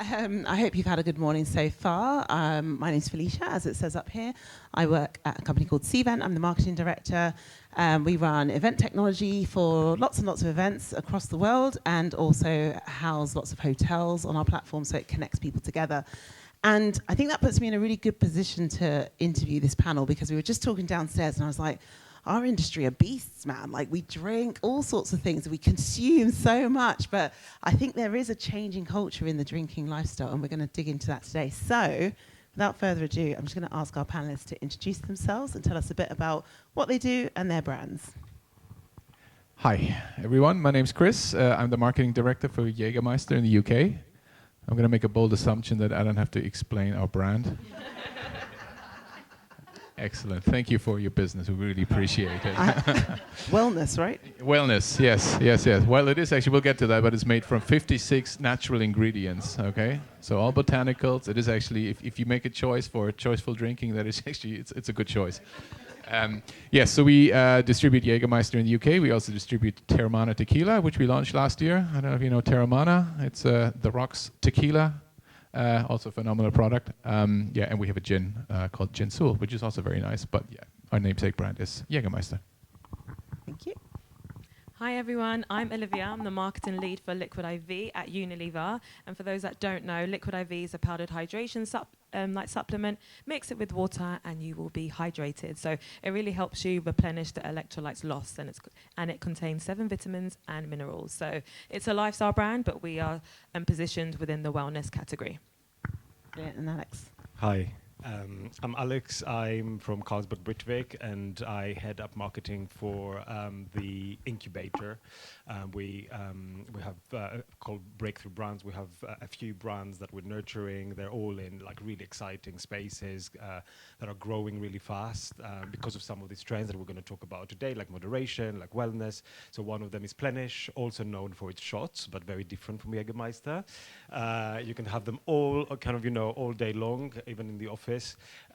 I hope you've had a good morning so far. My name's Felicia, as it says up here. I work at a company called Cvent. I'm the marketing director. We run event technology for lots and lots of events across the world, and also house lots of hotels on our platform, so it connects people together. And I think that puts me in a really good position to interview this panel, because we were just talking downstairs and I was like, our industry are beasts, man. Like, we drink all sorts of things, we consume so much, but I think there is a changing culture in the drinking lifestyle, and we're going to dig into that today. So, without further ado, I'm just going to ask our panelists to introduce themselves and tell us a bit about what they do and their brands. Hi, everyone. My name's Chris. I'm the marketing director for Jägermeister in the UK. I'm going to make a bold assumption that I don't have to explain our brand. Excellent. Thank you for your business. We really appreciate it. Wellness, right? Wellness, yes. Well, it is actually, we'll get to that, but it's made from 56 natural ingredients, okay? So all botanicals. It is actually, if you make a choice for choiceful drinking, that is actually, it's a good choice. Yes, so we distribute Jägermeister in the UK. We also distribute Terramana Tequila, which we launched last year. I don't know if you know Terramana. It's The Rock's tequila. Also a phenomenal product. And we have a gin called Gin Sul, which is also very nice. But yeah, our namesake brand is Jägermeister. Thank you. Hi everyone, I'm Olivia. I'm the marketing lead for Liquid IV at Unilever. And for those that don't know, Liquid IV is a powdered hydration supplement. Mix it with water and you will be hydrated. So it really helps you replenish the electrolytes lost, and it contains 7 vitamins and minerals. So it's a lifestyle brand, but we are positioned within the wellness category. Brilliant. And Alex. Hi. I'm Alex. I'm from Carlsberg, Britvic, and I head up marketing for the incubator. We have called Breakthrough Brands. We have a few brands that we're nurturing. They're all in like really exciting spaces that are growing really fast because of some of these trends that we're going to talk about today, like moderation, like wellness. So one of them is Plenish, also known for its shots, but very different from Jägermeister. You can have them all all day long, even in the office.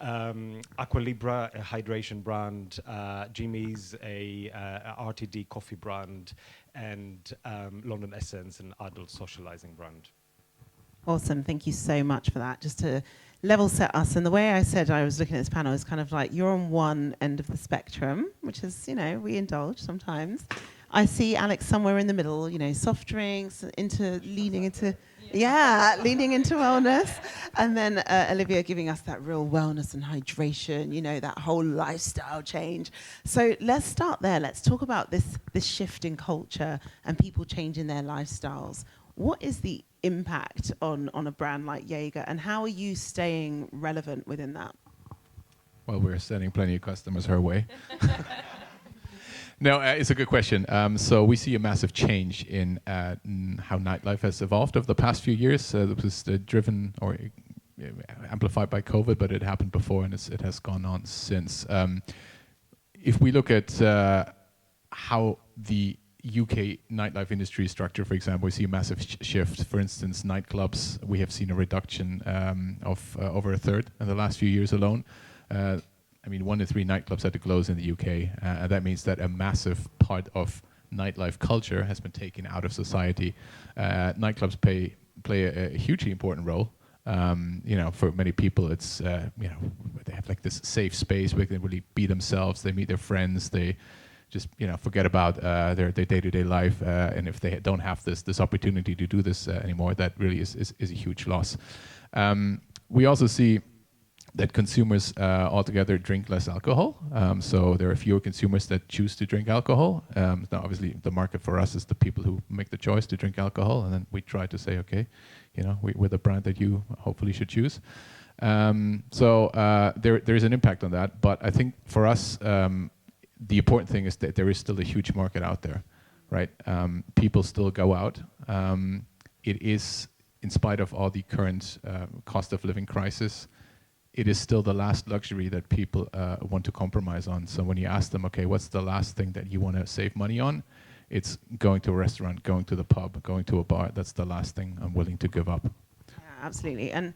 Aqua Libra, a hydration brand, Jimmy's, a RTD coffee brand, and London Essence, an adult socializing brand. Awesome. Thank you so much for that. Just to level set us, and the way I said I was looking at this panel is kind of like you're on one end of the spectrum, which is, we indulge sometimes. I see Alex somewhere in the middle, soft drinks, leaning into wellness. And then Olivia giving us that real wellness and hydration, that whole lifestyle change. So let's start there. Let's talk about this shift in culture and people changing their lifestyles. What is the impact on a brand like Jaeger, and how are you staying relevant within that? Well, we're sending plenty of customers her way. No, it's a good question. So we see a massive change in how nightlife has evolved over the past few years. It was driven or amplified by COVID, but it happened before, and it has gone on since. If we look at how the UK nightlife industry is structured, for example, we see a massive shift. For instance, nightclubs, we have seen a reduction of over a third in the last few years alone. 1 in 3 nightclubs had to close in the UK. And that means that a massive part of nightlife culture has been taken out of society. Nightclubs play a hugely important role. For many people, it's, they have like this safe space where they can really be themselves. They meet their friends. They just, forget about their day-to-day life. And if they don't have this opportunity to do this anymore, that really is a huge loss. We also see that consumers altogether drink less alcohol. So there are fewer consumers that choose to drink alcohol. Now, obviously, the market for us is the people who make the choice to drink alcohol. And then we try to say, okay, we're the brand that you hopefully should choose. So there's an impact on that. But I think for us, the important thing is that there is still a huge market out there, right? People still go out. It is, in spite of all the current cost of living crisis, it is still the last luxury that people want to compromise on. So when you ask them, okay, what's the last thing that you want to save money on? It's going to a restaurant, going to the pub, going to a bar. That's the last thing I'm willing to give up. Yeah, absolutely. And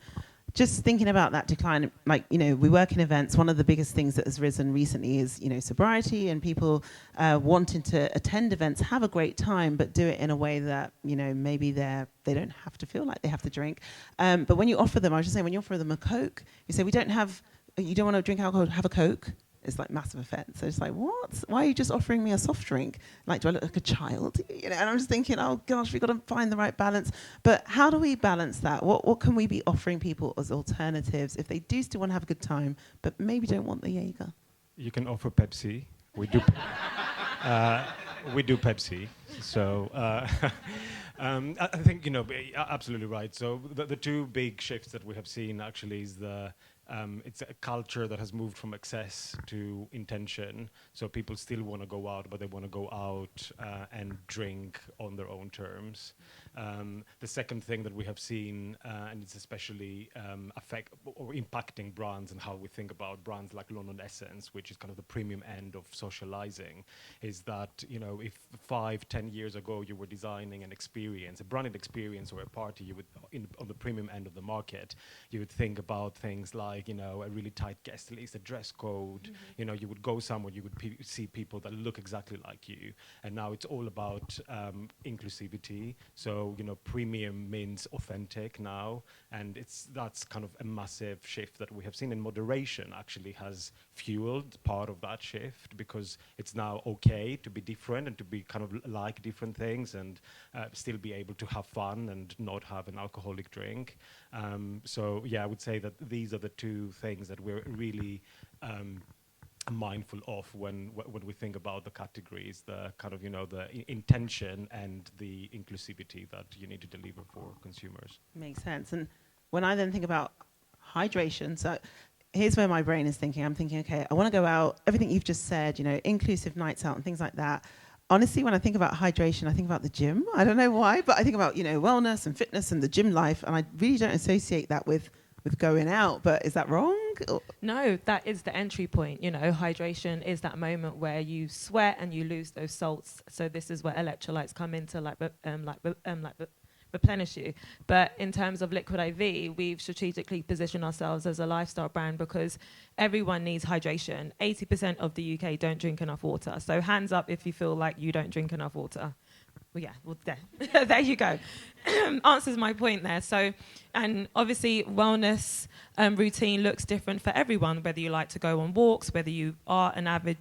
just thinking about that decline, like, we work in events. One of the biggest things that has risen recently is, sobriety, and people wanting to attend events, have a great time, but do it in a way that, maybe they don't have to feel like they have to drink. But when you offer them, I was just saying, when you offer them a Coke, you say, you don't want to drink alcohol, have a Coke. It's like massive offense. So it's like, what? Why are you just offering me a soft drink? Like, do I look like a child? And I'm just thinking, oh gosh, we've got to find the right balance. But how do we balance that? What can we be offering people as alternatives if they do still want to have a good time, but maybe don't want the Jaeger? You can offer Pepsi. We do. We do Pepsi. So I think absolutely right. So the two big shifts that we have seen actually is it's a culture that has moved from excess to intention. So people still want to go out, but they want to go out and drink on their own terms. The second thing that we have seen, and it's especially impacting brands and how we think about brands like London Essence, which is kind of the premium end of socializing, is that if 5-10 years ago you were designing an experience, a branded experience or a party, you would on the premium end of the market, you would think about things like a really tight guest list, a dress code. Mm-hmm. You would go somewhere, you would see people that look exactly like you, and now it's all about inclusivity. So premium means authentic now, and that's kind of a massive shift that we have seen. And moderation actually has fueled part of that shift, because it's now okay to be different and to be kind of like different things, and still be able to have fun and not have an alcoholic drink. So yeah, I would say that these are the two things that we're really mindful of when we think about the categories, the kind of the intention and the inclusivity that you need to deliver for consumers. Makes sense. And when I then think about hydration, so here's where my brain is thinking. I'm thinking, okay, I want to go out, everything you've just said, inclusive nights out and things like that. Honestly, when I think about hydration, I think about the gym. I don't know why, but I think about wellness and fitness and the gym life, and I really don't associate that with going out. But is that wrong? No, that is the entry point. Hydration is that moment where you sweat and you lose those salts. So this is where electrolytes come in to replenish you. But in terms of Liquid IV, we've strategically positioned ourselves as a lifestyle brand because everyone needs hydration. 80% of the UK don't drink enough water. So hands up if you feel like you don't drink enough water. There. There you go. Answers my point there. So, and obviously wellness routine looks different for everyone, whether you like to go on walks, whether you are an avid,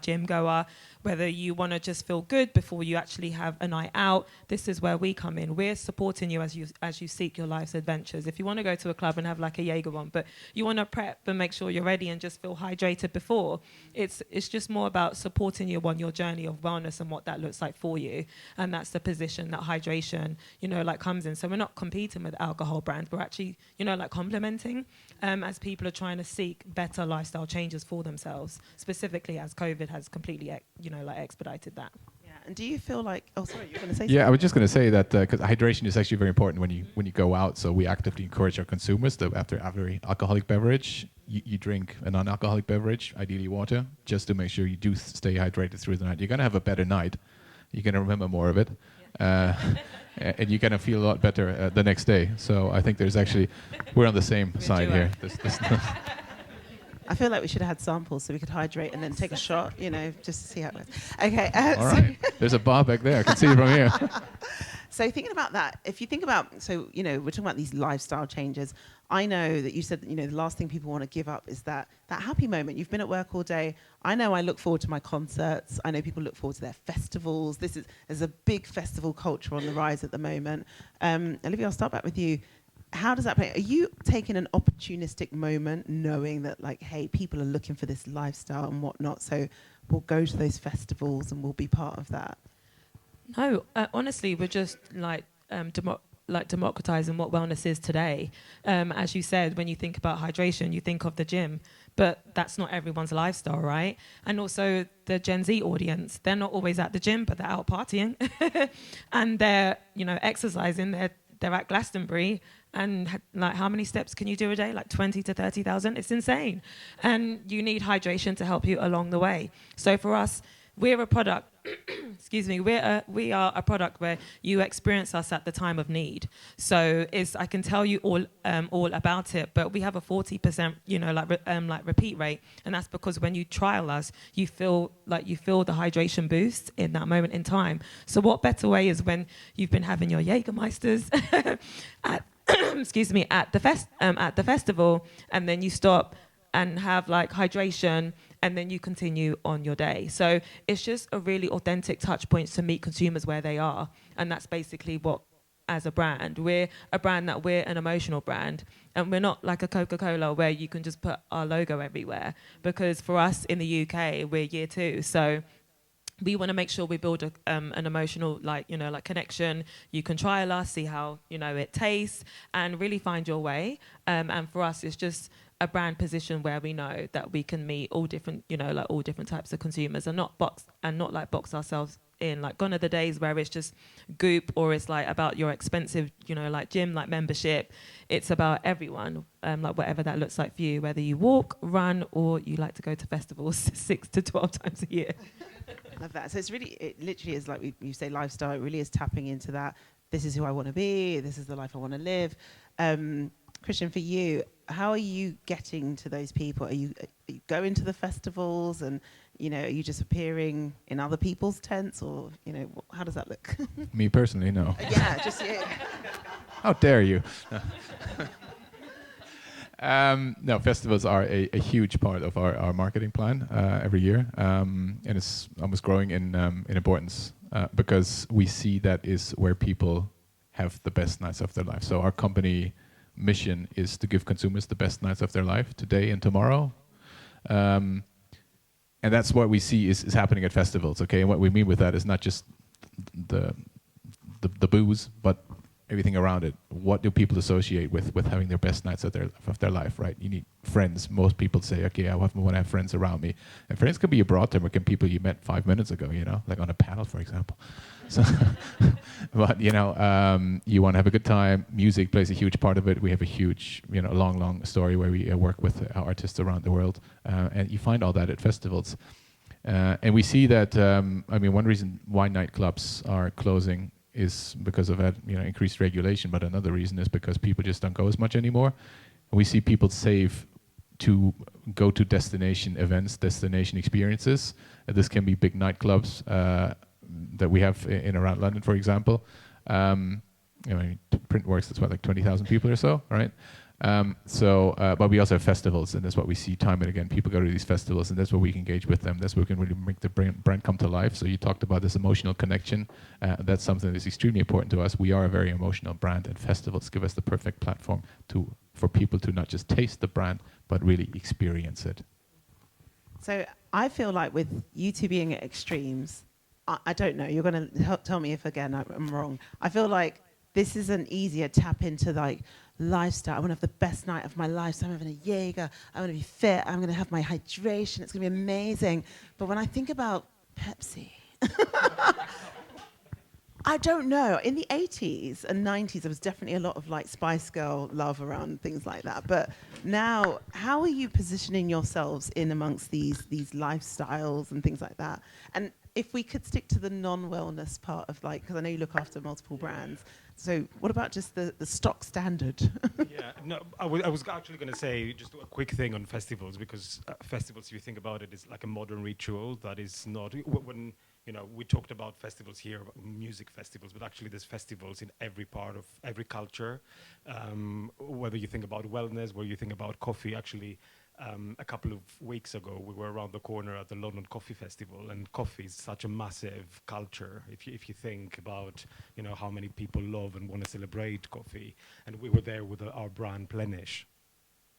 gym goer, whether you want to just feel good before you actually have a night out. This is where we come in. We're supporting you as you seek your life's adventures. If you want to go to a club and have like a Jaeger one, but you want to prep and make sure you're ready and just feel hydrated before, it's just more about supporting you on your journey of wellness and what that looks like for you. And that's the position that hydration, comes in. So we're not competing with alcohol brands. We're actually, complementing as people are trying to seek better lifestyle changes for themselves, specifically as COVID has completely, expedited that. Yeah. And do you feel like? Oh, sorry, you're going to say something. Yeah, I was just going to say that because hydration is actually very important when you go out. So we actively encourage our consumers that after every alcoholic beverage, you drink a non-alcoholic beverage, ideally water, just to make sure you do stay hydrated through the night. You're going to have a better night. You're going to remember more of it. Yeah. And you're going to feel a lot better the next day. So I think we're on the same side here. I feel like we should have had samples so we could hydrate and then take a shot, just to see how it goes. Okay. All right. There's a bar back there. I can see it from here. So thinking about that, if you think about, we're talking about these lifestyle changes. I know that you said that, the last thing people want to give up is that happy moment. You've been at work all day. I know I look forward to my concerts. I know people look forward to their festivals. There's a big festival culture on the rise at the moment. Olivia, I'll start back with you. How does that play? Are you taking an opportunistic moment knowing that, hey, people are looking for this lifestyle and whatnot, so we'll go to those festivals and we'll be part of that? No, honestly, we're just democratizing what wellness is today. As you said, when you think about hydration, you think of the gym, but that's not everyone's lifestyle, right? And also the Gen Z audience, they're not always at the gym, but they're out partying and they're, exercising. They're at Glastonbury, and how many steps can you do a day? 20 to 30,000. It's insane, and you need hydration to help you along the way. So for us, we're a product. Excuse me. We are a product where you experience us at the time of need. So I can tell you all about it, but we have a 40%, like repeat rate, and that's because when you trial us, you feel the hydration boost in that moment in time. So what better way is when you've been having your Jägermeisters at excuse me at the festival, and then you stop and have like hydration, and then you continue on your day. So it's just a really authentic touch point to meet consumers where they are. And that's basically what, as a brand, we're an emotional brand. And we're not like a Coca-Cola where you can just put our logo everywhere. Because for us in the UK, we're year 2. So we want to make sure we build an emotional, connection. You can trial us, see how, it tastes, and really find your way. And for us, it's just a brand position where we know that we can meet all different, all different types of consumers, and not box ourselves in. Like, gone are the days where it's just Goop, or it's like about your expensive, gym, membership. It's about everyone, whatever that looks like for you, whether you walk, run, or you like to go to festivals 6 to 12 times a year. Love that. So it literally is like you say lifestyle. It really is tapping into that. This is who I want to be. This is the life I want to live. Christian, for you, how are you getting to those people? Are you going to the festivals, and are you just appearing in other people's tents, or how does that look? Me personally, no. Yeah, just you. How dare you? No, festivals are a huge part of our marketing plan every year, and it's almost growing in importance because we see that is where people have the best nights of their life. So our company mission is to give consumers the best nights of their life today and tomorrow, and that's what we see is happening at festivals. Okay, and what we mean with that is not just the booze, but everything around it. What do people associate with having their best nights of their life, right? You need friends. Most people say, okay, I want to have friends around me. And friends can be a broad term, or can people you met 5 minutes ago, like on a panel, for example. So, but, you want to have a good time. Music plays a huge part of it. We have a huge, long story where we work with artists around the world. And you find all that at festivals. And we see that, one reason why nightclubs are closing is because of that, increased regulation. But another reason is because people just don't go as much anymore. And we see people save to go to destination events, destination experiences. This can be big nightclubs that we have in around London, for example. Printworks, that's like 20,000 people or so, right? But we also have festivals, and that's what we see time and again. People go to these festivals, and that's where we can engage with them. That's where we can really make the brand come to life. So you talked about this emotional connection. That's something that's extremely important to us. We are a very emotional brand, and festivals give us the perfect platform for people to not just taste the brand, but really experience it. So I feel like with you two being at extremes, I don't know, you're going to tell me if, again, I'm wrong. I feel like this is an easier tap into lifestyle. I want to have the best night of my life. So I'm having a Jaeger. I want to be fit. I'm going to have my hydration. It's going to be amazing. But when I think about Pepsi, I don't know. In the 80s and 90s, there was definitely a lot of Spice Girl love around things like that. But now, how are you positioning yourselves in amongst these lifestyles and things like that? And if we could stick to the non-wellness part of because I know you look after multiple brands. So what about just the stock standard? Yeah, no, I was actually going to say just a quick thing on festivals, because festivals, if you think about it, is like a modern ritual that is not, when, we talked about festivals here, about music festivals, but actually there's festivals in every part of every culture. Whether you think about wellness, whether you think about coffee, actually, a couple of weeks ago, we were around the corner at the London Coffee Festival, and coffee is such a massive culture. If you think about, how many people love and want to celebrate coffee, and we were there with our brand Plenish.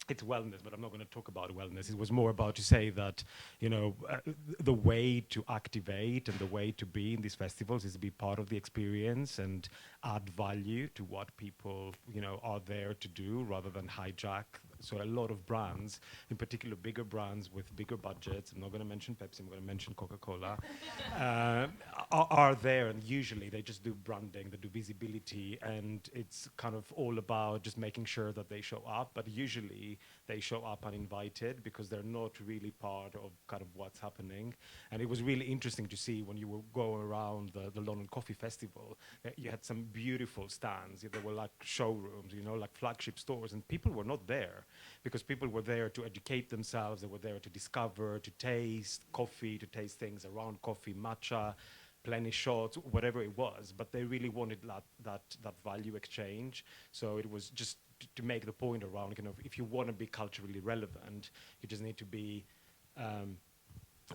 It's wellness, but I'm not going to talk about wellness. It was more about to say that, the way to activate and the way to be in these festivals is to be part of the experience and add value to what people, are there to do, rather than hijack So a lot of brands, in particular bigger brands with bigger budgets, I'm not going to mention Pepsi, I'm going to mention Coca-Cola, are there, and usually they just do branding, they do visibility, and it's kind of all about just making sure that they show up, but usually they show up uninvited because they're not really part of kind of what's happening. And it was really interesting to see when you were going around the London Coffee Festival, you had some beautiful stands. There were like showrooms, like flagship stores, and people were not there because people were there to educate themselves. They were there to discover, to taste coffee, to taste things around coffee, matcha, plenty shots, whatever it was. But they really wanted that value exchange. So it was just to make the point around, if you want to be culturally relevant, you just need to be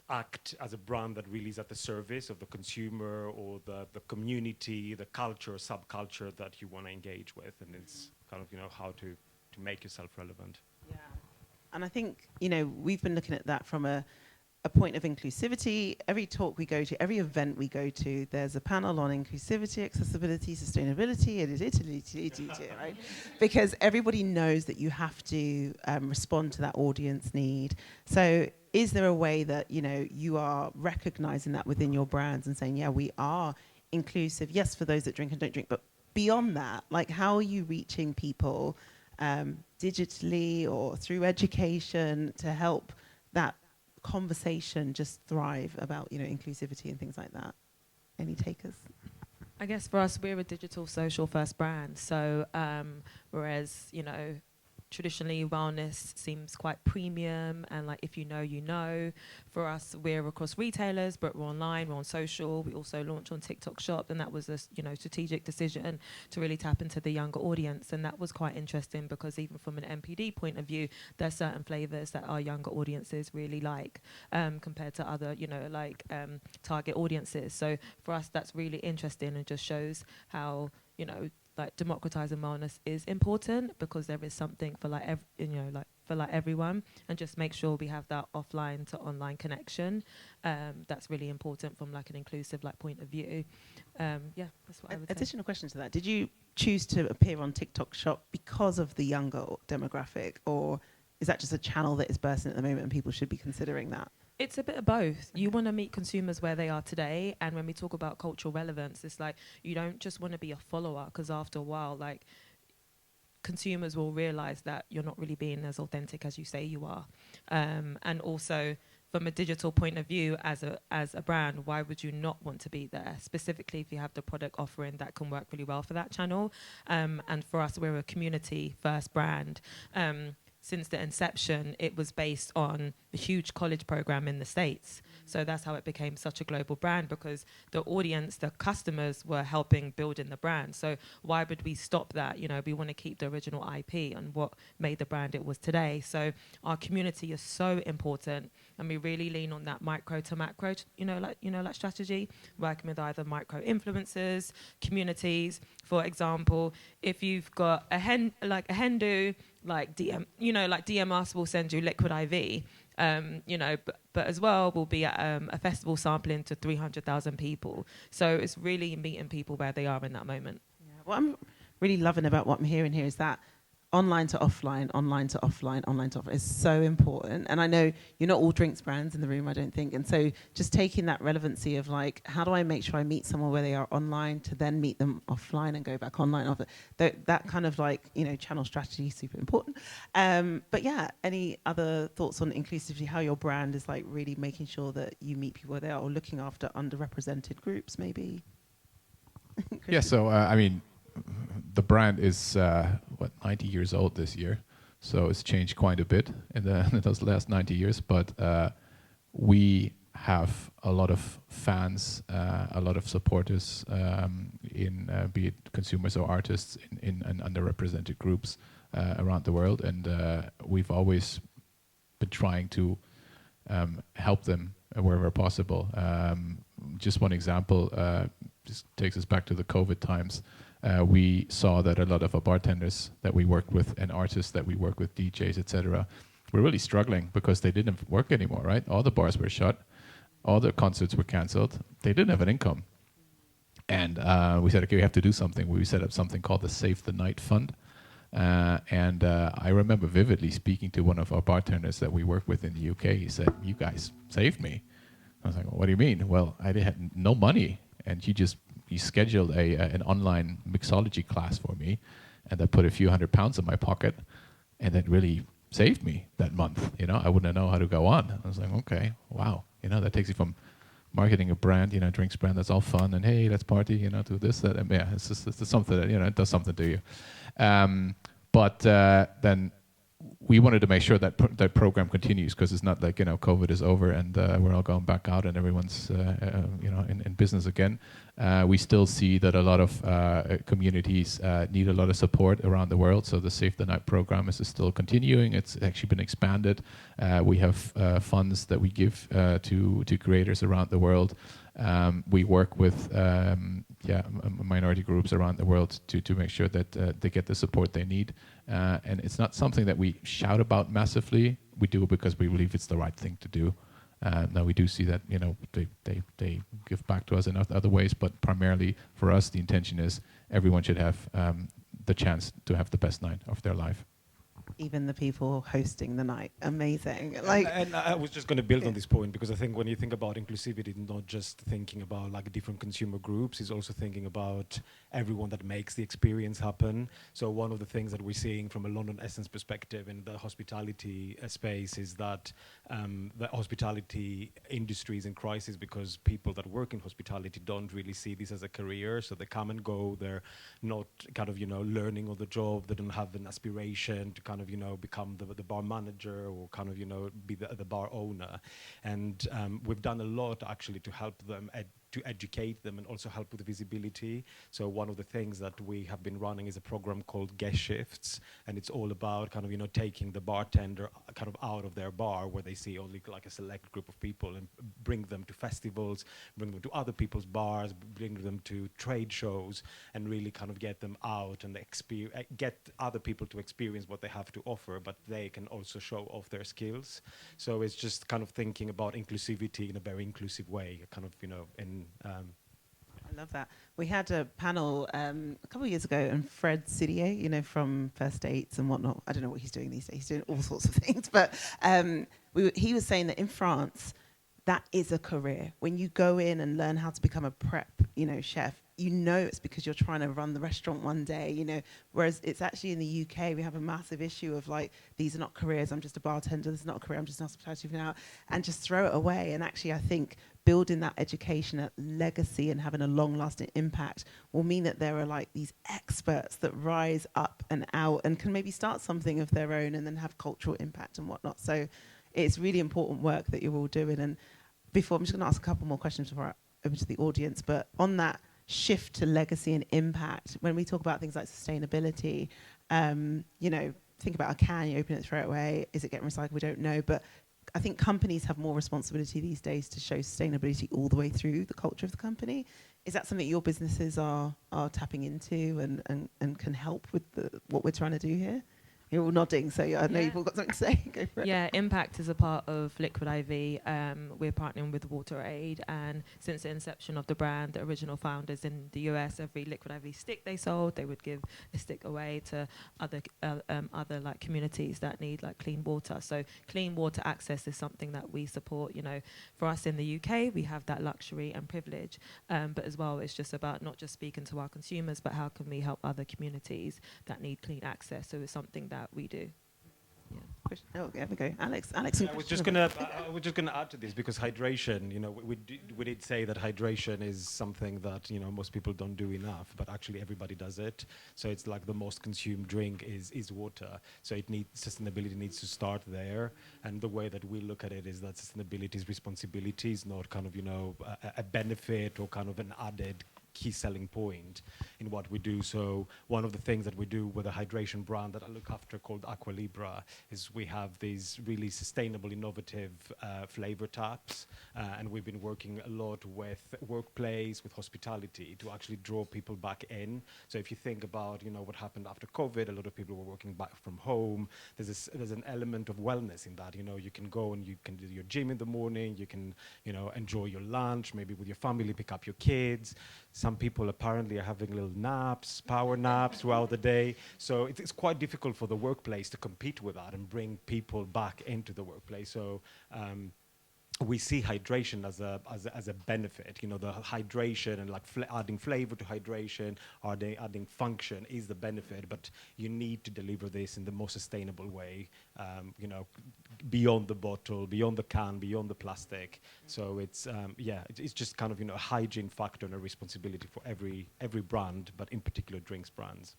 act as a brand that really is at the service of the consumer or the community, the culture, subculture that you want to engage with, and it's kind of how to make yourself relevant. Yeah, and I think we've been looking at that from a point of inclusivity. Every talk we go to, every event we go to, there's a panel on inclusivity, accessibility, sustainability, right? Because everybody knows that you have to respond to that audience need. So is there a way that you are recognizing that within your brands and saying, yeah, we are inclusive, yes, for those that drink and don't drink, but beyond that, like, how are you reaching people digitally or through education to help that conversation just thrive about inclusivity and things like that? Any takers? I guess for us, we're a digital social first brand. So whereas traditionally wellness seems quite premium and like if you know. For us, we're across retailers, but we're online, we're on social. We also launched on TikTok Shop, and that was a strategic decision to really tap into the younger audience. And that was quite interesting because even from an MPD point of view, there's certain flavors that our younger audiences really like compared to other target audiences. So for us, that's really interesting and just shows how like democratizing wellness is important because there is something for everyone, and just make sure we have that offline to online connection. That's really important from like an inclusive point of view. That's what I would say. Additional question to that: did you choose to appear on TikTok Shop because of the younger demographic, or is that just a channel that is bursting at the moment and people should be considering that? It's a bit of both. You want to meet consumers where they are today, and when we talk about cultural relevance, it's like you don't just want to be a follower, because after a while, like, consumers will realize that you're not really being as authentic as you say you are. And also, from a digital point of view, as a brand, why would you not want to be there? Specifically, if you have the product offering that can work really well for that channel. And for us, we're a community-first brand. Since the inception, it was based on a huge college program in the States. So that's how it became such a global brand, because the audience, the customers were helping build in the brand. So why would we stop that? We want to keep the original IP and what made the brand it was today. So our community is so important, and we really lean on that micro to macro, like strategy, working with either micro influencers, communities. For example, if you've got a Hindu, like DM us, will send you liquid IV, but as well we'll be at a festival sampling to 300,000 people. So it's really meeting people where they are in that moment. Yeah. What I'm really loving about what I'm hearing here is that online to offline is so important. And I know you're not all drinks brands in the room, I don't think. And so just taking that relevancy of like, how do I make sure I meet someone where they are online to then meet them offline and go back online? That kind of channel strategy is super important. But yeah, any other thoughts on inclusivity, how your brand is like really making sure that you meet people where they are, or looking after underrepresented groups maybe? Yeah, so the brand is 90 years old this year, so it's changed quite a bit in those last 90 years. But we have a lot of fans, a lot of supporters in be it consumers or artists in underrepresented groups around the world, and we've always been trying to help them wherever possible. Just one example, just takes us back to the COVID times. We saw that a lot of our bartenders that we worked with and artists that we work with, DJs, etc., were really struggling because they didn't work anymore, right? All the bars were shut. All the concerts were canceled. They didn't have an income. And we said, okay, we have to do something. We set up something called the Save the Night Fund. I remember vividly speaking to one of our bartenders that we work with in the UK. He said, "You guys saved me." I was like, well, "What do you mean?" "Well, I had no money, and he scheduled an online mixology class for me, and that put a few £100 in my pocket, and that really saved me that month. I wouldn't know how to go on." I was like, "Okay, wow." That takes you from marketing a brand, drinks brand that's all fun and hey, let's party, to this, that, and yeah, it's something that it does something to you. But then we wanted to make sure that that program continues, because it's not like COVID is over and we're all going back out and everyone's in business again. We still see that a lot of communities need a lot of support around the world. So the Save the Night program is still continuing. It's actually been expanded. We have funds that we give to creators around the world. We work with minority groups around the world to make sure that they get the support they need. And it's not something that we shout about massively. We do it because we believe it's the right thing to do. Now we do see that they give back to us in other ways, but primarily for us the intention is everyone should have the chance to have the best night of their life. Even the people hosting the night, amazing. And I was just going to build on this point, because I think when you think about inclusivity, it's not just thinking about like different consumer groups, it's also thinking about everyone that makes the experience happen. So one of the things that we're seeing from a London Essence perspective in the hospitality space is that the hospitality industry is in crisis because people that work in hospitality don't really see this as a career. So they come and go, they're not kind of, learning on the job, they don't have an aspiration to kind of, become the bar manager or kind of, be the bar owner. And we've done a lot actually to help them to educate them and also help with visibility. So one of the things that we have been running is a program called Guest Shifts, and it's all about kind of, taking the bartender kind of out of their bar where they see only like a select group of people and bring them to festivals, bring them to other people's bars, bring them to trade shows, and really kind of get them out and get other people to experience what they have to offer, but they can also show off their skills. So it's just kind of thinking about inclusivity in a very inclusive way, kind of, I love that. We had a panel a couple of years ago, and Fred Sidier, from First Dates and whatnot. I don't know what he's doing these days. He's doing all sorts of things. But he was saying that in France, that is a career. When you go in and learn how to become a prep, chef, it's because you're trying to run the restaurant one day, whereas it's actually in the UK, we have a massive issue of like, these are not careers, I'm just a bartender, this is not a career, I'm just an hospitality now, and just throw it away. And actually, I think building that education, that legacy, and having a long-lasting impact will mean that there are like these experts that rise up and out and can maybe start something of their own and then have cultural impact and whatnot. So it's really important work that you're all doing. And before, I'm just going to ask a couple more questions before I over to the audience, but on that shift to legacy and impact, when we talk about things like sustainability, think about a can, you open it, throw it away. Is it getting recycled? We don't know. But I think companies have more responsibility these days to show sustainability all the way through the culture of the company. Is that something your businesses are tapping into and can help with what we're trying to do here? You're all nodding, so I know you've all got something to say. Go for it. Yeah, impact is a part of Liquid IV. We're partnering with WaterAid, and since the inception of the brand, the original founders in the US, every Liquid IV stick they sold, they would give a stick away to other like communities that need like clean water. So clean water access is something that we support. For us in the UK, we have that luxury and privilege, but as well, it's just about not just speaking to our consumers, but how can we help other communities that need clean access. So it's something that we do. Yeah. Oh, there we go. Alex. I was just gonna add to this, because hydration, we did say that hydration is something that most people don't do enough, but actually everybody does it. So it's like the most consumed drink is water. So sustainability needs to start there. And the way that we look at it is that sustainability is responsibility, is not kind of a benefit or kind of an added key selling point in what we do. So one of the things that we do with a hydration brand that I look after called Aqua Libra is we have these really sustainable, innovative flavor taps, and we've been working a lot with workplace, with hospitality to actually draw people back in. So if you think about what happened after COVID, a lot of people were working back from home. There's an element of wellness in that. You can go and you can do your gym in the morning. You can enjoy your lunch, maybe with your family, pick up your kids. some people apparently are having little naps, power naps throughout the day. So it's quite difficult for the workplace to compete with that and bring people back into the workplace. So we see hydration as a benefit. You know, the hydration and like adding flavor to hydration, adding function is the benefit. But you need to deliver this in the most sustainable way. You know, beyond the bottle, beyond the can, beyond the plastic. So it's it's just kind of, you know, a hygiene factor and a responsibility for every brand, but in particular drinks brands.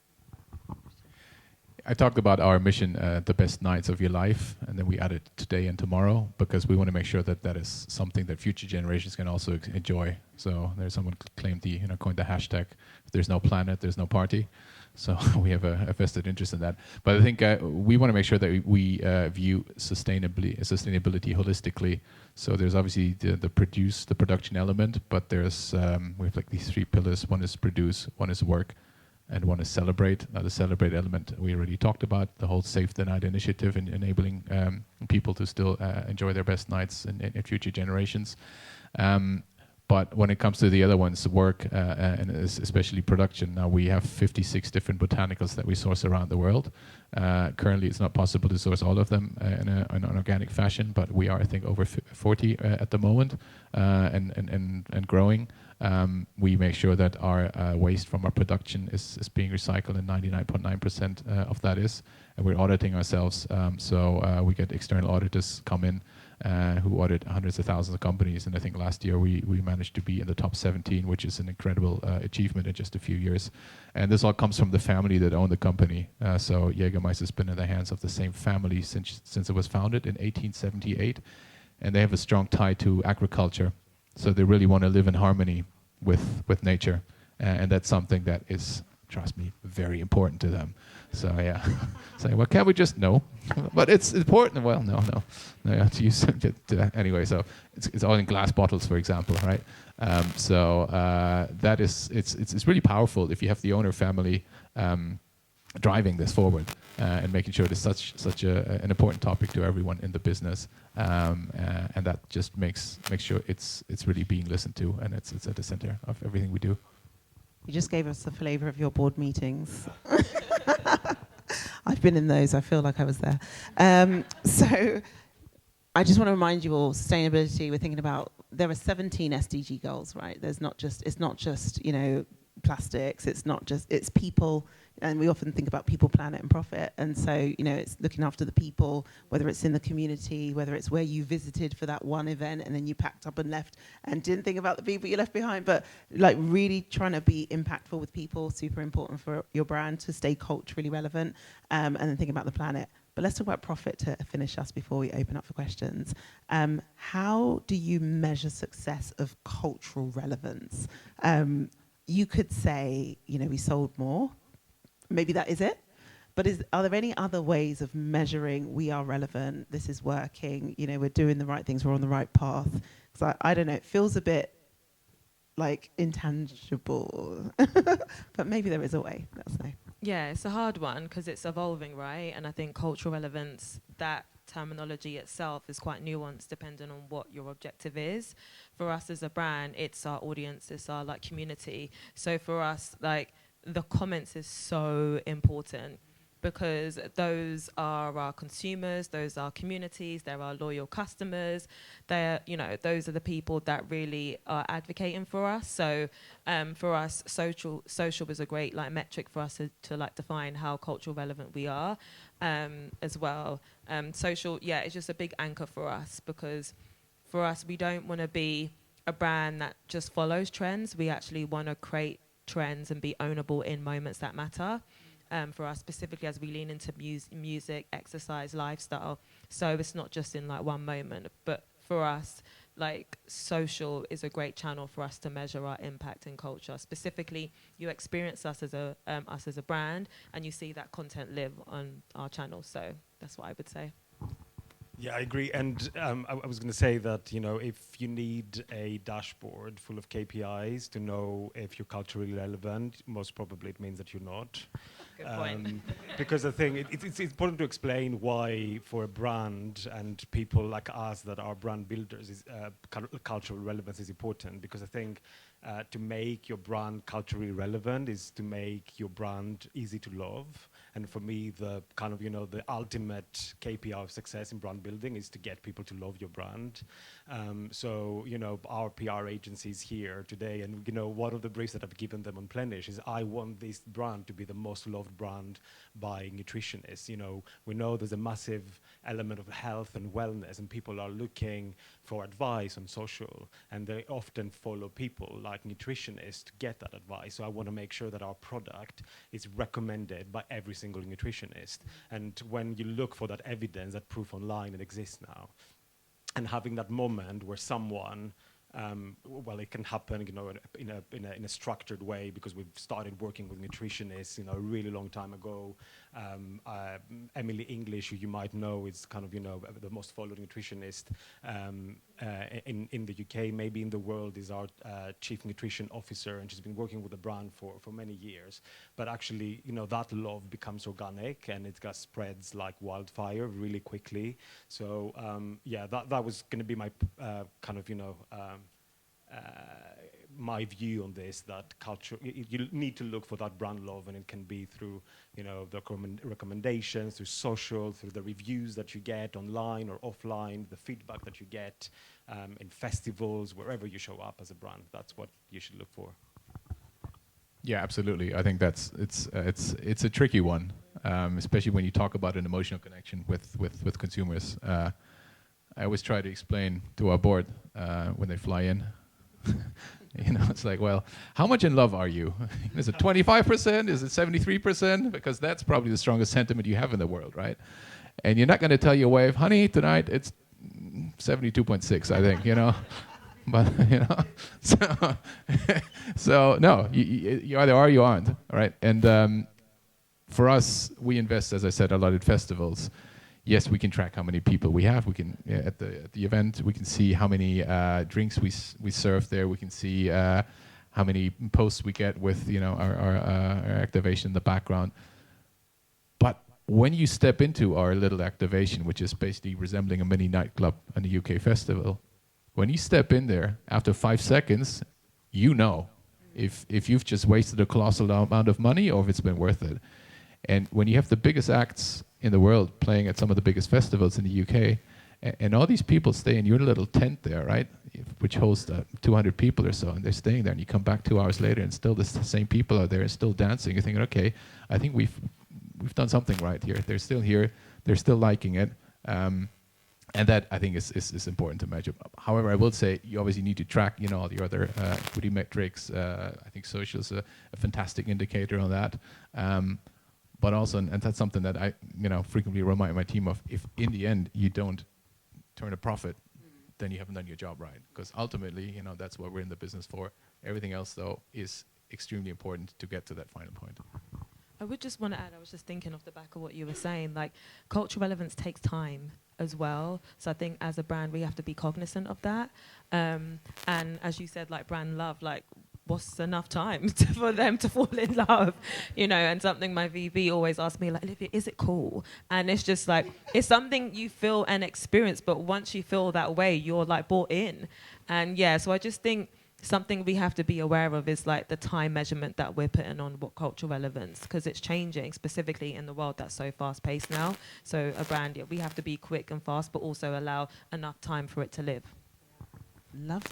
I talked about our mission, the best nights of your life, and then we added today and tomorrow because we want to make sure that that is something that future generations can also enjoy. So there's someone claimed coined the hashtag, if there's no planet, there's no party. So we have a vested interest in that. But I think we want to make sure that we view sustainability holistically. So there's obviously the production element, but there's we have like these three pillars. One is produce, one is work, and one is celebrate. Now the celebrate element we already talked about, the whole Save the Night initiative and enabling people to still enjoy their best nights in future generations. But when it comes to the other ones, work and especially production, now we have 56 different botanicals that we source around the world. Currently, it's not possible to source all of them in an organic fashion, but we are, I think, over 40 at the moment and growing. We make sure that our waste from our production is being recycled, and 99.9% of that is. And we're auditing ourselves, so we get external auditors come in who audit hundreds of thousands of companies. And I think last year we managed to be in the top 17, which is an incredible achievement in just a few years. And this all comes from the family that owned the company. So Jägermeister has been in the hands of the same family since it was founded in 1878. And they have a strong tie to agriculture. So they really want to live in harmony with nature. And that's something that is, trust me, very important to them. So yeah, saying, well, can't we just, no, but it's important. Well, no, you have to use anyway. So it's all in glass bottles, for example, right? So that is, it's really powerful if you have the owner family driving this forward and making sure it's such an important topic to everyone in the business, and that just makes sure it's really being listened to, and it's at the center of everything we do. You just gave us the flavour of your board meetings. I've been in those. I feel like I was there. So I just want to remind you all, sustainability, we're thinking about, there are 17 SDG goals, right? It's not just, plastics, it's people. And we often think about people, planet, and profit. And so, it's looking after the people, whether it's in the community, whether it's where you visited for that one event and then you packed up and left and didn't think about the people you left behind. But like really trying to be impactful with people, super important for your brand to stay culturally relevant, and then think about the planet. But let's talk about profit to finish us before we open up for questions. How do you measure success of cultural relevance? You could say, we sold more. Maybe that is it. But are there any other ways of measuring we are relevant, this is working, we're doing the right things, we're on the right path? Because I don't know, it feels a bit like intangible. But maybe there is a way, let us know. Yeah, it's a hard one because it's evolving, right? And I think cultural relevance, that terminology itself is quite nuanced depending on what your objective is. For us as a brand, it's our audience, it's our community. So for us, the comments is so important because those are our consumers, those are communities, they're our loyal customers, they're, those are the people that really are advocating for us. So for us, social is a great metric for us to define how cultural relevant we are as well. Social, it's just a big anchor for us because for us, we don't want to be a brand that just follows trends. We actually want to create trends and be ownable in moments that matter. For us specifically as we lean into music, exercise, lifestyle. So it's not just in one moment, but for us, social is a great channel for us to measure our impact in culture. Specifically, you experience us as a brand and you see that content live on our channel. So that's what I would say. Yeah, I agree. And I was going to say that, if you need a dashboard full of KPIs to know if you're culturally relevant, most probably it means that you're not. Good point. Because I think it's important to explain why for a brand and people like us that are brand builders, cultural relevance is important. Because I think to make your brand culturally relevant is to make your brand easy to love. And for me, the kind of, the ultimate KPI of success in brand building is to get people to love your brand. So, our PR agency is here today, and, one of the briefs that I've given them on Plenish is I want this brand to be the most loved brand by nutritionists. We know there's a massive element of health and wellness, and people are looking for advice on social, and they often follow people like nutritionists to get that advice. So I want to make sure that our product is recommended by every single nutritionist. And when you look for that evidence, that proof online, it exists now. And having that moment where someone, it can happen, in a structured way, because we've started working with nutritionists, a really long time ago. Emily English, who you might know, is kind of, the most followed nutritionist in the UK, maybe in the world, is our chief nutrition officer, and she's been working with the brand for many years. But actually, that love becomes organic, and it spreads like wildfire really quickly. So that was going to be my kind of, my view on this, that culture, you need to look for that brand love, and it can be through, the recommendations, through social, through the reviews that you get online or offline, the feedback that you get in festivals, wherever you show up as a brand. That's what you should look for. Yeah, absolutely. I think it's a tricky one, especially when you talk about an emotional connection with consumers. I always try to explain to our board when they fly in. It's like, well, how much in love are you? Is it 25%? Is it 73%? Because that's probably the strongest sentiment you have in the world, right? And you're not going to tell your wife, honey, tonight it's 72.6, I think, But, so no, you either are or you aren't, right? And for us, we invest, as I said, a lot in festivals. Yes, we can track how many people we have. We can at the event, we can see how many drinks we serve there. We can see how many posts we get with our activation in the background. But when you step into our little activation, which is basically resembling a mini nightclub and a UK festival, when you step in there after 5 seconds, if you've just wasted a colossal amount of money or if it's been worth it. And when you have the biggest acts in the world playing at some of the biggest festivals in the UK, and all these people stay in your little tent there, right, which hosts 200 people or so, and they're staying there, and you come back 2 hours later, and still the same people are there and still dancing. You're thinking, okay, I think we've done something right here. They're still here. They're still liking it. And that, I think, is important to measure. However, I will say you obviously need to track, all the other equity metrics. I think social is a fantastic indicator on that. But also, and that's something that I, frequently remind my team of. If in the end you don't turn a profit, then you haven't done your job right. Because ultimately, that's what we're in the business for. Everything else, though, is extremely important to get to that final point. I would just want to add, I was just thinking off the back of what you were saying, like cultural relevance takes time as well. So I think as a brand, we have to be cognizant of that. And as you said, like brand love, like what's enough time for them to fall in love, and something my VB always asks me, like, Olivia, is it cool? And it's just like, it's something you feel and experience, but once you feel that way, you're like bought in. And yeah, so I just think something we have to be aware of is like the time measurement that we're putting on what cultural relevance, because it's changing specifically in the world that's so fast paced now. So a brand, we have to be quick and fast, but also allow enough time for it to live. Love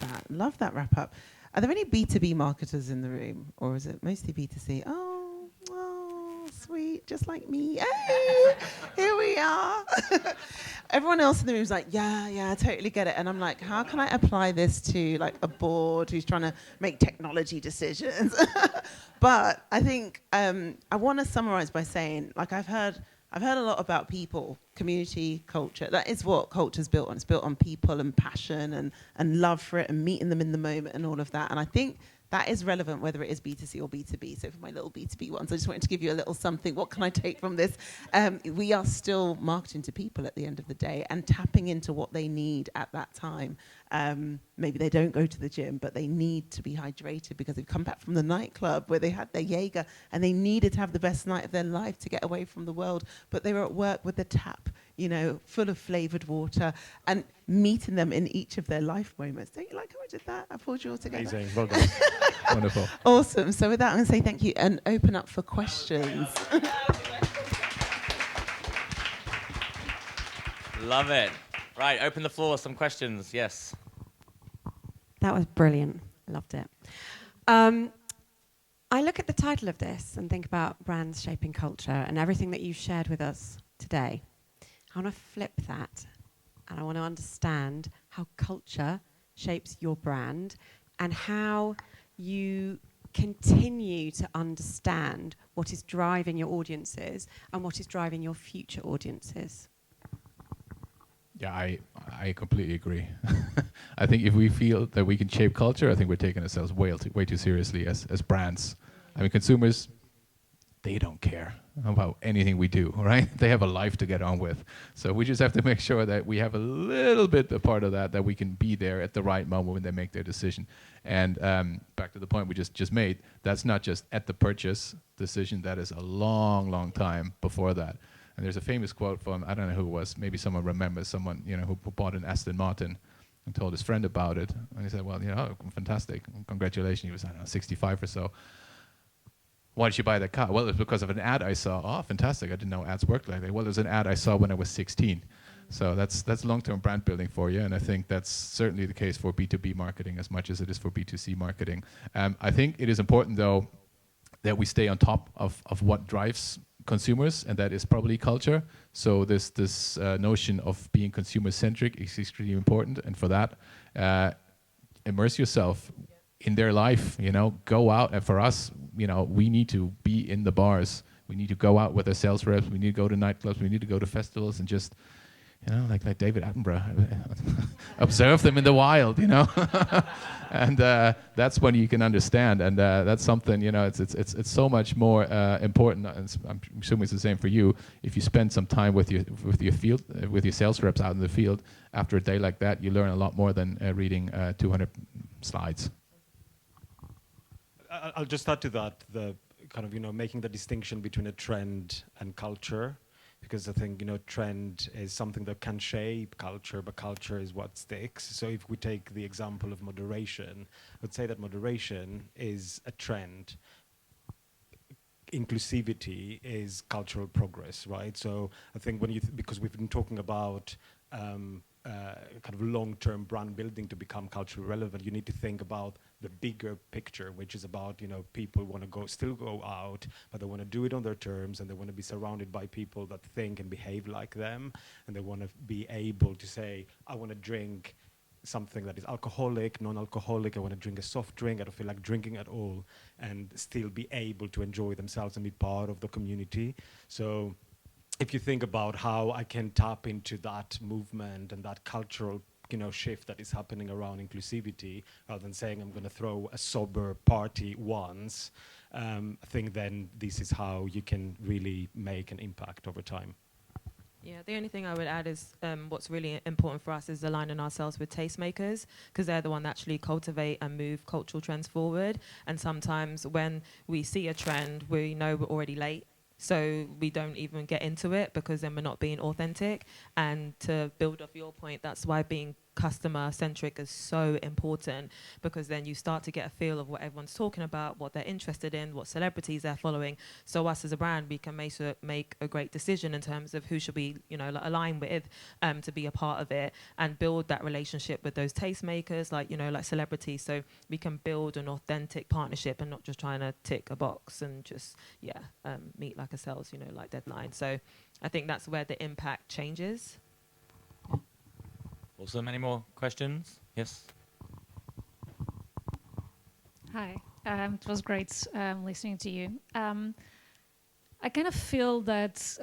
that wrap up. Are there any B2B marketers in the room, or is it mostly B2C? Oh, sweet, just like me. Hey, here we are. Everyone else in the room is like, yeah, I totally get it. And I'm like, how can I apply this to like a board who's trying to make technology decisions? But I think I want to summarize by saying, like, I've heard a lot about people, community, culture. That is what culture's built on. It's built on people and passion and love for it and meeting them in the moment and all of that. And I think that is relevant whether it is B2C or B2B. So for my little B2B ones, I just wanted to give you a little something. What can I take from this? We are still marketing to people at the end of the day and tapping into what they need at that time. Maybe they don't go to the gym, but they need to be hydrated because they've come back from the nightclub where they had their Jäger and they needed to have the best night of their life to get away from the world. But they were at work with the tap, full of flavoured water, and meeting them in each of their life moments. Don't you like how I did that? I pulled you all together. Amazing. Well done. Wonderful. Awesome. So with that, I'm going to say thank you and open up for questions. Love it. Right, open the floor. Some questions. Yes. That was brilliant. Loved it. I look at the title of this and think about brands shaping culture and everything that you shared with us today. I want to flip that and I want to understand how culture shapes your brand and how you continue to understand what is driving your audiences and what is driving your future audiences. Yeah, I completely agree. I think if we feel that we can shape culture, I think we're taking ourselves way too seriously as brands. I mean, consumers, they don't care about anything we do, right? They have a life to get on with. So we just have to make sure that we have a little bit a part of that we can be there at the right moment when they make their decision. And back to the point we just made, that's not just at the purchase decision, that is a long time before that. And there's a famous quote from, I don't know who it was, maybe someone remembers someone, who bought an Aston Martin and told his friend about it. And he said, well, fantastic, congratulations. He was, 65 or so. Why did you buy that car? Well, it was because of an ad I saw. Oh, fantastic, I didn't know ads worked like that. Well, there's an ad I saw when I was 16. So that's long-term brand building for you. And I think that's certainly the case for B2B marketing as much as it is for B2C marketing. I think it is important, though, that we stay on top of what drives consumers, and that is probably culture. So this notion of being consumer-centric is extremely important, and for that, immerse yourself in their life. Go out, and for us, we need to be in the bars. We need to go out with our sales reps. We need to go to nightclubs. We need to go to festivals and just, like David Attenborough, observe them in the wild. And that's when you can understand, and that's something, it's so much more important. And I'm assuming it's the same for you. If you spend some time with your sales reps out in the field, after a day like that, you learn a lot more than reading 200 slides. I'll just add to that, the kind of, making the distinction between a trend and culture. Because I think, trend is something that can shape culture, but culture is what sticks. So if we take the example of moderation, I would say that moderation is a trend. Inclusivity is cultural progress, right? So I think because we've been talking about kind of long-term brand building to become culturally relevant, you need to think about the bigger picture, which is about, people want to still go out, but they want to do it on their terms, and they want to be surrounded by people that think and behave like them, and they want to be able to say, I want to drink something that is alcoholic, non-alcoholic, I want to drink a soft drink, I don't feel like drinking at all, and still be able to enjoy themselves and be part of the community. So if you think about how I can tap into that movement and that cultural shift that is happening around inclusivity, rather than saying I'm going to throw a sober party once, I think then this is how you can really make an impact over time. Yeah, the only thing I would add is what's really important for us is aligning ourselves with tastemakers, because they're the one that actually cultivate and move cultural trends forward. And sometimes when we see a trend, we know we're already late. So we don't even get into it because then we're not being authentic. And to build off your point, that's why being customer-centric is so important, because then you start to get a feel of what everyone's talking about, what they're interested in, what celebrities they're following. So us as a brand, we can make a great decision in terms of who should we align with to be a part of it, and build that relationship with those tastemakers, like celebrities, so we can build an authentic partnership and not just trying to tick a box and just meet like a sales deadline. So I think that's where the impact changes. Awesome. Any more questions? Yes. Hi. It was great listening to you. I kind of feel that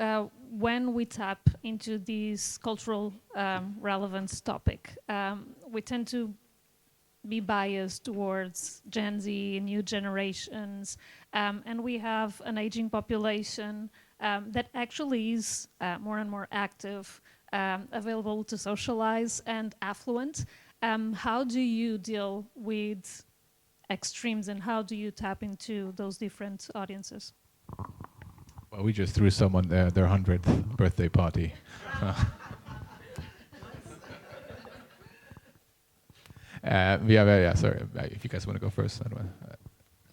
when we tap into this cultural relevance topic, we tend to be biased towards Gen Z, new generations, and we have an aging population that actually is more and more active, available to socialize, and affluent. How do you deal with extremes, and how do you tap into those different audiences? Well, we just threw someone their 100th birthday party. Sorry, if you guys want to go first. I don't want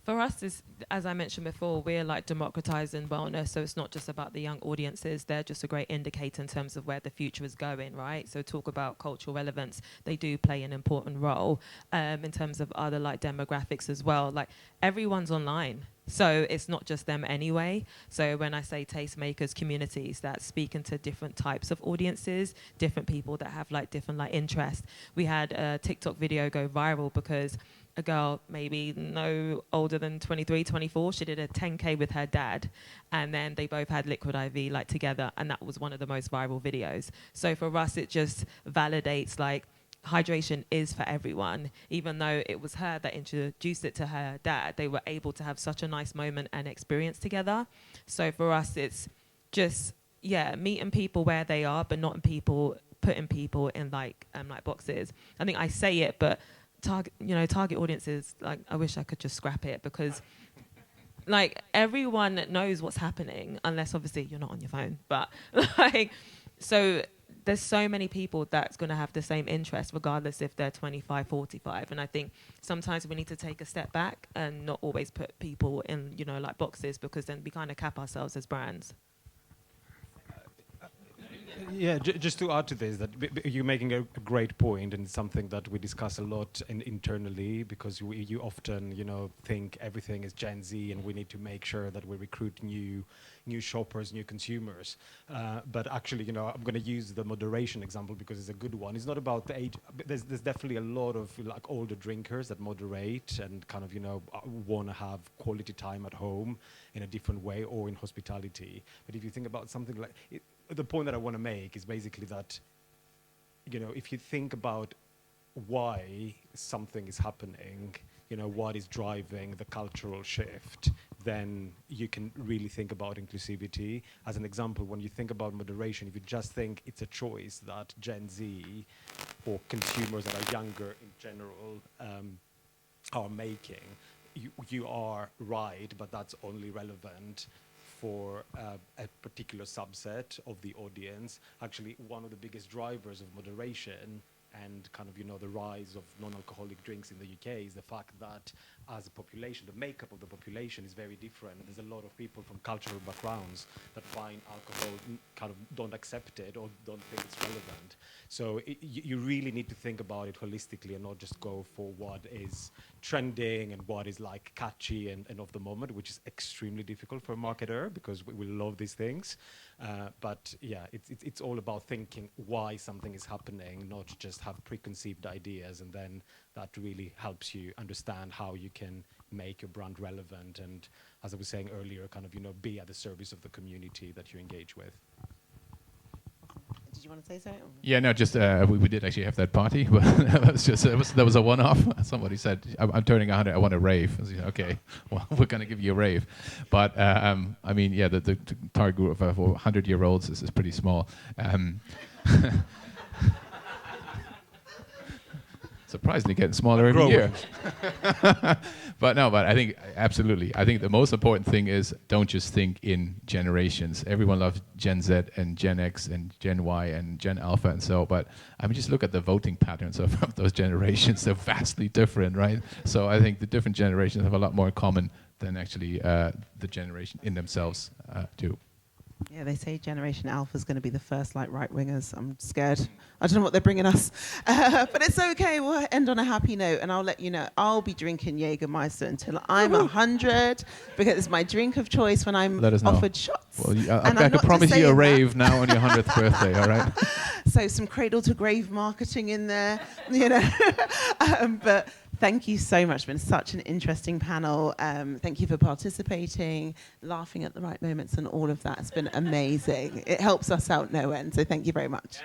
For us, as I mentioned before, we're like democratizing wellness. So it's not just about the young audiences. They're just a great indicator in terms of where the future is going, right? So talk about cultural relevance. They do play an important role in terms of other like demographics as well. Like everyone's online. So it's not just them anyway. So when I say tastemakers, communities, that's speaking to different types of audiences, different people that have like different like interests. We had a TikTok video go viral because a girl maybe no older than 23, 24, she did a 10K with her dad, and then they both had liquid IV like together, and that was one of the most viral videos. So for us, it just validates like hydration is for everyone. Even though it was her that introduced it to her dad, they were able to have such a nice moment and experience together. So for us, it's just, meeting people where they are, but not putting people in like boxes. I think I say it, but target audiences, like I wish I could just scrap it, because like everyone knows what's happening, unless obviously you're not on your phone. But like, so there's so many people that's going to have the same interest regardless if they're 25, 45. And I think sometimes we need to take a step back and not always put people in, like boxes, because then we kind of cap ourselves as brands. Yeah, just to add to this, that you're making a great point, and something that we discuss a lot internally, because you often, think everything is Gen Z, and we need to make sure that we recruit new shoppers, new consumers. But actually, I'm going to use the moderation example because it's a good one. It's not about the age. There's definitely a lot of like older drinkers that moderate and kind of, want to have quality time at home in a different way, or in hospitality. But if you think about something like the point that I want to make is basically that, if you think about why something is happening, what is driving the cultural shift, then you can really think about inclusivity. As an example, when you think about moderation, if you just think it's a choice that Gen Z or consumers that are younger in general are making, you are right, but that's only relevant for a particular subset of the audience. Actually, one of the biggest drivers of moderation and kind of, the rise of non-alcoholic drinks in the UK is the fact that as a population, the makeup of the population is very different. There's a lot of people from cultural backgrounds that find alcohol kind of don't accept it or don't think it's relevant. So you really need to think about it holistically and not just go for what is trending and what is like catchy and of the moment, which is extremely difficult for a marketer because we love these things. But yeah, it's all about thinking why something is happening, not just have preconceived ideas, and then that really helps you understand how you can make your brand relevant and, as I was saying earlier, kind of, be at the service of the community that you engage with. Did you want to say something? Yeah, no, just we did actually have that party, but that was a one-off. Somebody said, "I'm turning 100. I want a rave." I was like, okay, well, we're gonna give you a rave, but I mean, yeah, the target group of 100-year-olds is pretty small. Surprisingly getting smaller every year. But I think absolutely. I think the most important thing is don't just think in generations. Everyone loves Gen Z and Gen X and Gen Y and Gen Alpha and so, but I mean, just look at the voting patterns of those generations. They're vastly different, right? So I think the different generations have a lot more in common than actually the generation in themselves do. Yeah, they say Generation Alpha is going to be the first like right-wingers. I'm scared. I don't know what they're bringing us. But it's okay. We'll end on a happy note, and I'll let you know. I'll be drinking Jägermeister until I'm 100, because it's my drink of choice when I'm offered shots. Well, I can promise you a rave now on your 100th birthday, all right? So some cradle-to-grave marketing in there, but thank you so much. It's been such an interesting panel. Thank you for participating, laughing at the right moments and all of that. It's been amazing. It helps us out no end, so thank you very much.